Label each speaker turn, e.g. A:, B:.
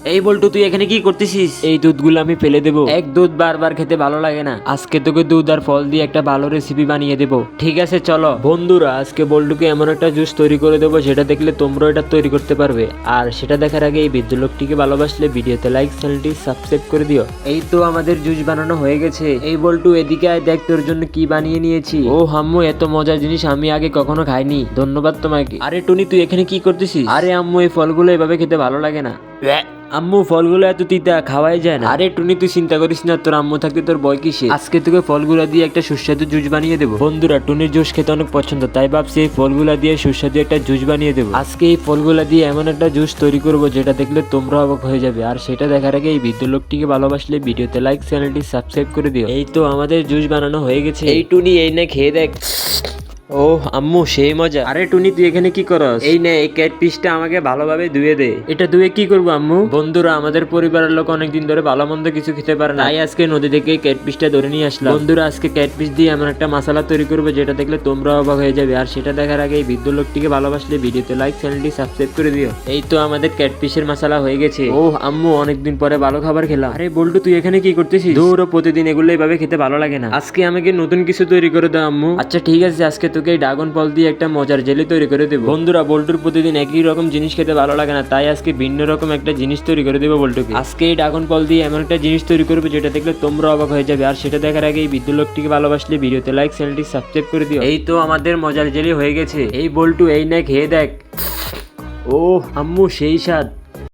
A: এই বল্টু, তুই এখানে কি করতেছিস? এই দুধগুলো আমি ফেলে দেবো। এক দুধ বারবার খেতে ভালো লাগে না, আজকে তোকে দুধ আর ফল দিয়ে একটা ভালো রেসিপি বানিয়ে দেবো। ঠিক আছে চলো বন্ধুরা, আজকে বল্টুকে এমন একটা জুস তৈরি করে দেবো যেটা দেখলে তোমরাও এটা তৈরি করতে পারবে। আর সেটা দেখার আগে এই বৃদ্ধ লোকটিকে ভালোবাসলে ভিডিওতে লাইক, চ্যানেলটি সাবস্ক্রাইব করে দিও। এই তো আমাদের জুস বানানো হয়ে গেছে। এই বল্টু এদিকে আয়, দেখ তোর জন্য কি বানিয়ে নিয়েছি। ও আম্মু, এত মজার জিনিস আমি আগে কখনো খাইনি, ধন্যবাদ তোমাকে। আরে টুনি, তুই এখানে কি করতেছিস? আরে আম্মু, এই ফলগুলো এভাবে খেতে ভালো লাগে না। আম্মু, ফলগুলো এত তিতা, খাওয়াই যায় না। আরে টুনি, তুই চিন্তা করিস না, তোর আম্মু থাকতে তোর ভয় কিসে? আজকে তোকে ফলগুলো দিয়ে একটা সুস্বাদু জুস বানিয়ে দেবো। বন্ধুরা, টুনির জুস খেতে অনেক পছন্দ, তাই ভাবছি এই ফলগুলা দিয়ে সুস্বাদু একটা জুস বানিয়ে দেবো। আজকে এই ফলগুলা দিয়ে এমন একটা জুস তৈরি করবো যেটা দেখলে তোমরা অবাক হয়ে যাবে। আর সেটা দেখার আগে এই বৃদ্ধ লোকটিকে ভালোবাসলে ভিডিওতে লাইক, চ্যানেলটি সাবস্ক্রাইব করে দিও। এই তো আমাদের জুস বানানো হয়ে গেছে। এই টুনি, এই নে খেয়ে দেখ। ও আম্মু, সেই মজা। আরে টুনি, তুই এখানে কি করস? এই নে, এই ক্যাট পিসটা আমাকে ভালোভাবে ধুয়ে দে। এটা ধুয়ে কি করবো আম্মু? বন্ধুরা, আমাদের পরিবারের লোক অনেকদিন ধরে ভালো মন্দ কিছু খেতে পারে না, তাই আজকে নদী থেকে ক্যাট পিসটা ধরে নিয়ে আসলাম। বন্ধুরা, আজকে ক্যাট পিস দিয়ে এমন একটা মশলা তৈরি করবো যেটা দেখলে তোমরা অবাক হয়ে যাবে। আর সেটা দেখার আগে এই বৃদ্ধ লোকটিকে ভালোবাসলে ভিডিওতে লাইক, চ্যানেলটি সাবস্ক্রাইব করে দিও। এই তো আমাদের ক্যাট পিসের মশলা হয়ে গেছে। ও আম্মু, অনেকদিন পরে ভালো খাবার খেলাম। আরে বল্টু, তুই এখানে কি করতেছিস? দৌড়, প্রতিদিন এগুলো এইভাবে খেতে ভালো লাগে না, আজকে আমাকে নতুন কিছু তৈরি করে দাও আম্মু। আচ্ছা ঠিক আছে, আজকে তোকে এই ড্রাগন ফল দিয়ে একটা মজার জেলি তৈরি করে দেবো। বন্ধুরা, বল্টুর প্রতিদিন একই রকম জিনিস খেতে ভালো লাগে না, তাই আজকে ভিন্ন রকম একটা জিনিস তৈরি করে দেবো বল্টুকে। আজকে এই ড্রাগন ফল দিয়ে এমন একটা জিনিস তৈরি করবে যেটা দেখলে তোমরা অবাক হয়ে যাবে। আর সেটা দেখার আগে এই বৃদ্ধ লোকটিকে ভালোবাসলে ভিডিওতে লাইক, চ্যানেলটি সাবস্ক্রাইব করে দিও। এই তো আমাদের মজার জেলি হয়ে গেছে। এই বল্টু, এই না খেয়ে দেখ। ও আম্মু, সেই স্বাদ।